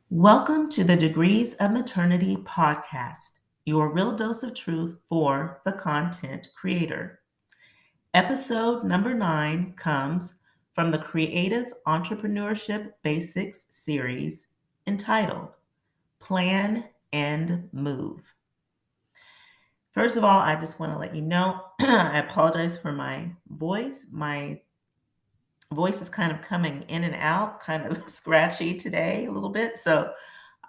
Welcome to the Degrees of Maternity podcast, your real dose of truth for the content creator. Episode number 9 comes from the Creative Entrepreneurship Basics series entitled Plan and Move. First of all, I just want to let you know I apologize for my voice. My voice is kind of coming in and out, kind of scratchy today a little bit. So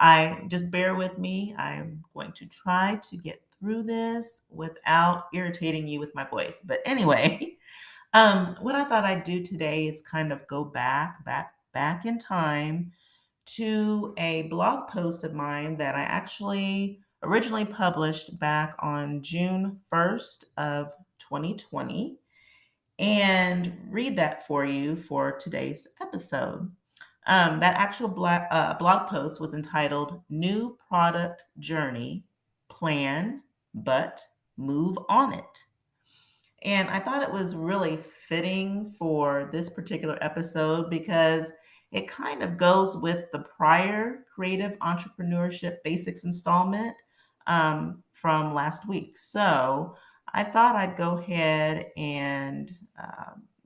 I just bear with me. I'm going to try to get through this without irritating you with my voice. But anyway, what I thought I'd do today is kind of go back in time to a blog post of mine that I actually originally published back on June 1st of 2020 and read that for you for today's episode. That actual blog post was entitled New Product Journey Plan, but Move on It. And I thought it was really fitting for this particular episode because it kind of goes with the prior Creative Entrepreneurship Basics installment from last week. So I thought I'd go ahead and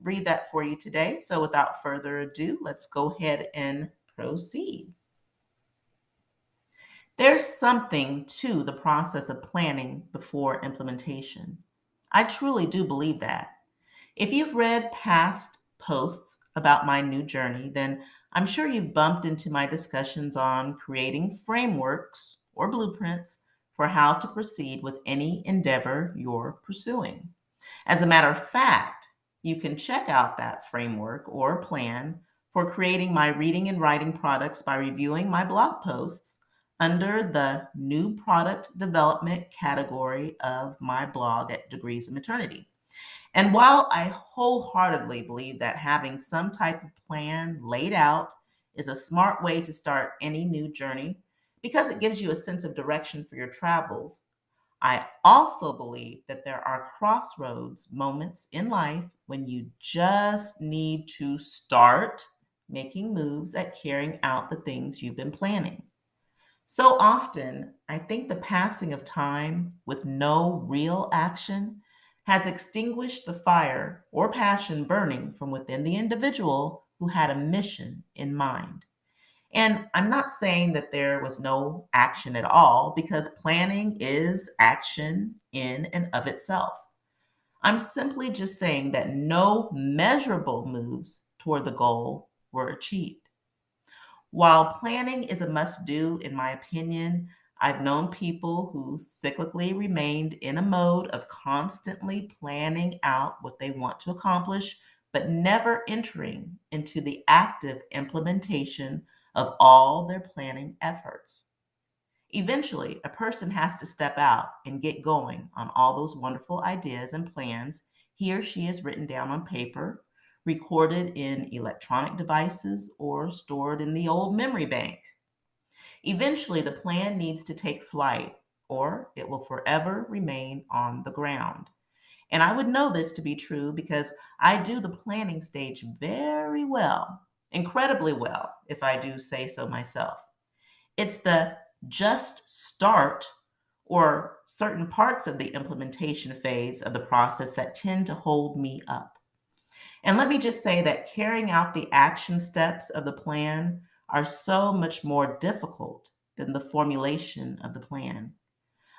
read that for you today. So without further ado, let's go ahead and proceed. There's something to the process of planning before implementation. I truly do believe that. If you've read past posts about my new journey, then I'm sure you've bumped into my discussions on creating frameworks or blueprints for how to proceed with any endeavor you're pursuing. As a matter of fact, you can check out that framework or plan for creating my reading and writing products by reviewing my blog posts under the new product development category of my blog at Degrees of Maternity. And while I wholeheartedly believe that having some type of plan laid out is a smart way to start any new journey because it gives you a sense of direction for your travels, I also believe that there are crossroads moments in life when you just need to start making moves at carrying out the things you've been planning. So often, I think the passing of time with no real action has extinguished the fire or passion burning from within the individual who had a mission in mind. And I'm not saying that there was no action at all, because planning is action in and of itself. I'm simply just saying that no measurable moves toward the goal were achieved. While planning is a must do, in my opinion, I've known people who cyclically remained in a mode of constantly planning out what they want to accomplish, but never entering into the active implementation of all their planning efforts. Eventually, a person has to step out and get going on all those wonderful ideas and plans he or she has written down on paper, recorded in electronic devices, or stored in the old memory bank. Eventually, the plan needs to take flight, or it will forever remain on the ground. And I would know this to be true because I do the planning stage very well, incredibly well, if I do say so myself. It's the just start or certain parts of the implementation phase of the process that tend to hold me up. And let me just say that carrying out the action steps of the plan are so much more difficult than the formulation of the plan.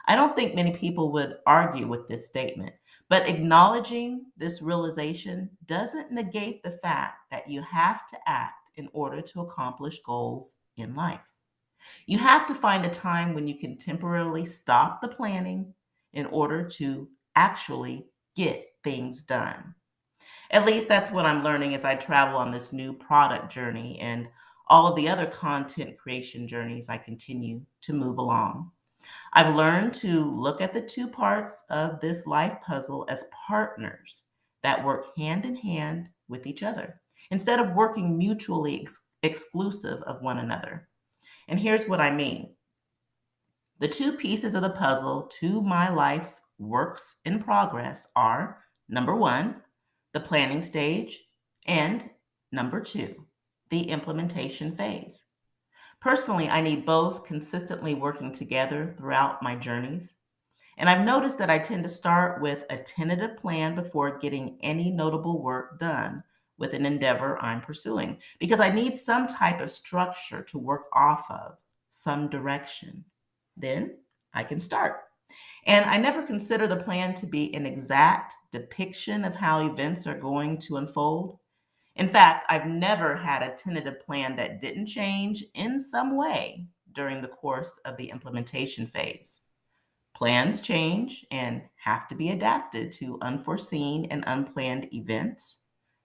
I don't think many people would argue with this statement, but acknowledging this realization doesn't negate the fact that you have to act in order to accomplish goals in life. You have to find a time when you can temporarily stop the planning in order to actually get things done. At least that's what I'm learning as I travel on this new product journey and all of the other content creation journeys I continue to move along. I've learned to look at the two parts of this life puzzle as partners that work hand in hand with each other instead of working mutually exclusive of one another. And here's what I mean. The two pieces of the puzzle to my life's works in progress are number one, the planning stage, and number two, the implementation phase. Personally, I need both consistently working together throughout my journeys. And I've noticed that I tend to start with a tentative plan before getting any notable work done with an endeavor I'm pursuing because I need some type of structure to work off of, some direction. Then I can start. And I never consider the plan to be an exact depiction of how events are going to unfold. In fact, I've never had a tentative plan that didn't change in some way during the course of the implementation phase. Plans change and have to be adapted to unforeseen and unplanned events,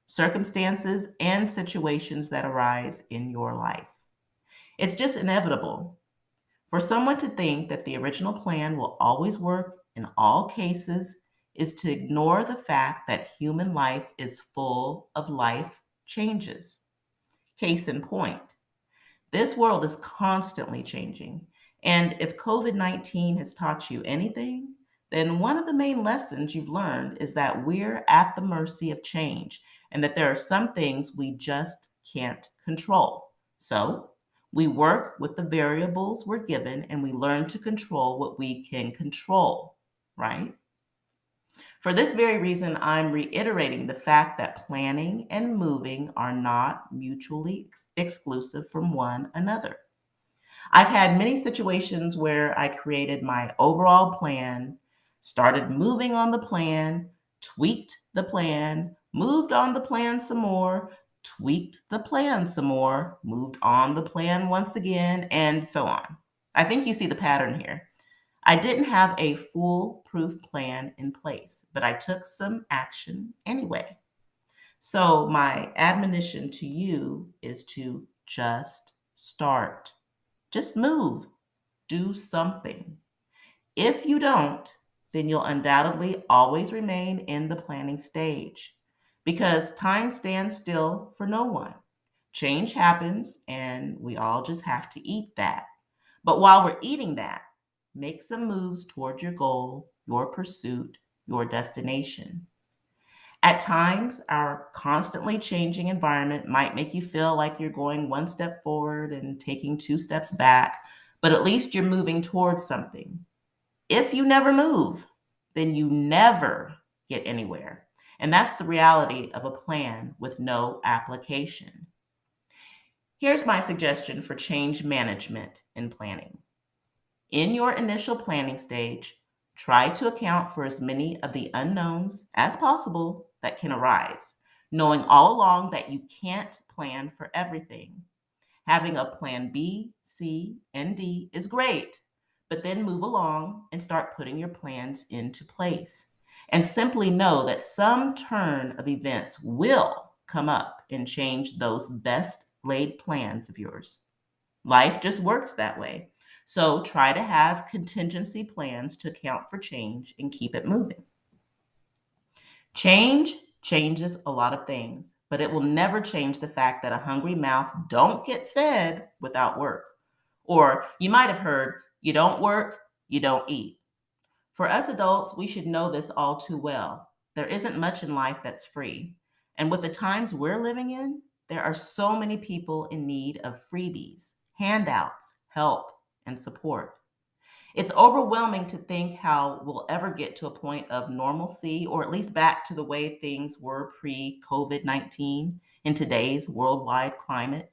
circumstances, and situations that arise in your life. It's just inevitable. For someone to think that the original plan will always work in all cases is to ignore the fact that human life is full of life changes. Case in point, this world is constantly changing. And if COVID 19 has taught you anything, then one of the main lessons you've learned is that we're at the mercy of change and that there are some things we just can't control. So we work with the variables we're given and we learn to control what we can control, right? For this very reason, I'm reiterating the fact that planning and moving are not mutually exclusive from one another. I've had many situations where I created my overall plan, started moving on the plan, tweaked the plan, moved on the plan some more, tweaked the plan some more, moved on the plan once again, and so on. I think you see the pattern here. I didn't have a foolproof plan in place, but I took some action anyway. So, my admonition to you is to just start. Just move, do something. If you don't, then you'll undoubtedly always remain in the planning stage because time stands still for no one. Change happens, and we all just have to eat that. But while we're eating that, make some moves toward your goal, your pursuit, your destination. At times, our constantly changing environment might make you feel like you're going one step forward and taking two steps back, but at least you're moving towards something. If you never move, then you never get anywhere. And that's the reality of a plan with no application. Here's my suggestion for change management in planning. In your initial planning stage, try to account for as many of the unknowns as possible that can arise, knowing all along that you can't plan for everything. Having a plan B, C, and D is great, but then move along and start putting your plans into place. And simply know that some turn of events will come up and change those best laid plans of yours. Life just works that way. So try to have contingency plans to account for change and keep it moving. Change changes a lot of things, but it will never change the fact that a hungry mouth don't get fed without work. Or you might have heard, you don't work, you don't eat. For us adults, we should know this all too well. There isn't much in life that's free. And with the times we're living in, there are so many people in need of freebies, handouts, help, and support. It's overwhelming to think how we'll ever get to a point of normalcy or at least back to the way things were pre COVID 19 in today's worldwide climate.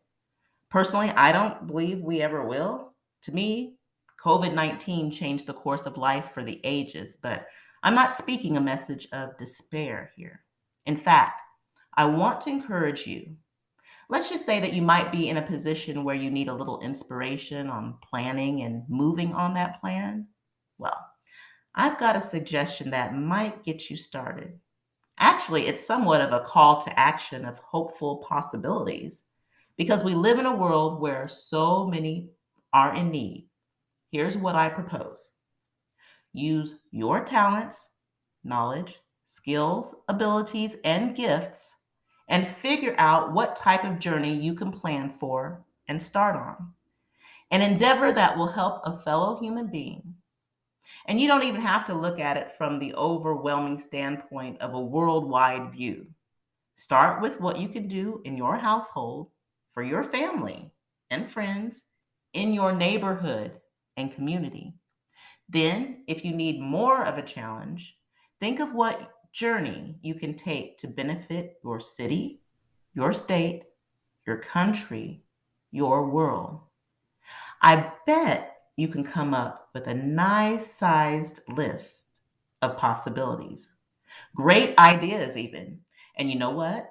Personally, I don't believe we ever will. To me, COVID 19 changed the course of life for the ages, but I'm not speaking a message of despair here. In fact, I want to encourage you. Let's just say that you might be in a position where you need a little inspiration on planning and moving on that plan. Well, I've got a suggestion that might get you started. Actually, it's somewhat of a call to action of hopeful possibilities because we live in a world where so many are in need. Here's what I propose: use your talents, knowledge, skills, abilities, and gifts and figure out what type of journey you can plan for and start on. An endeavor that will help a fellow human being. And you don't even have to look at it from the overwhelming standpoint of a worldwide view. Start with what you can do in your household, for your family and friends, in your neighborhood and community. Then, if you need more of a challenge, think of what journey you can take to benefit your city, your state, your country, your world. I bet you can come up with a nice sized list of possibilities. Great ideas, even. And you know what?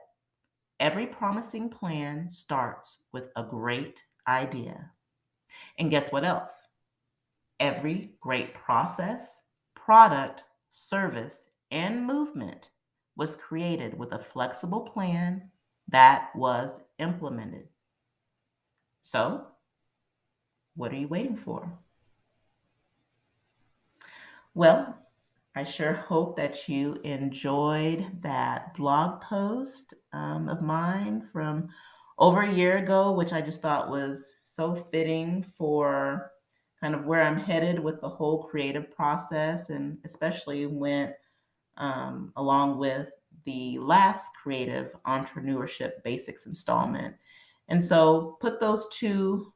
Every promising plan starts with a great idea. And guess what else? Every great process, product, service, and movement was created with a flexible plan that was implemented. So, what are you waiting for? Well, I sure hope that you enjoyed that blog post of mine from over a year ago, which I just thought was so fitting for kind of where I'm headed with the whole creative process, and especially went along with the last creative entrepreneurship basics installment. And so put those two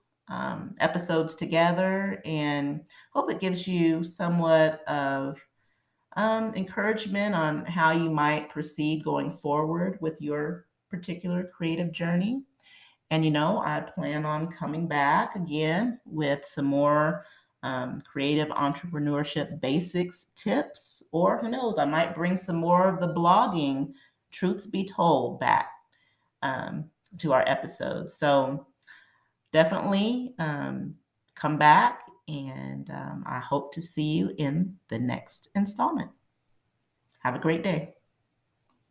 episodes together and hope it gives you somewhat of encouragement on how you might proceed going forward with your particular creative journey. And I plan on coming back again with some more creative entrepreneurship basics tips, or who knows, I might bring some more of the blogging truths be told back um, to our episodes. So definitely come back, and I hope to see you in the next installment. Have a great day.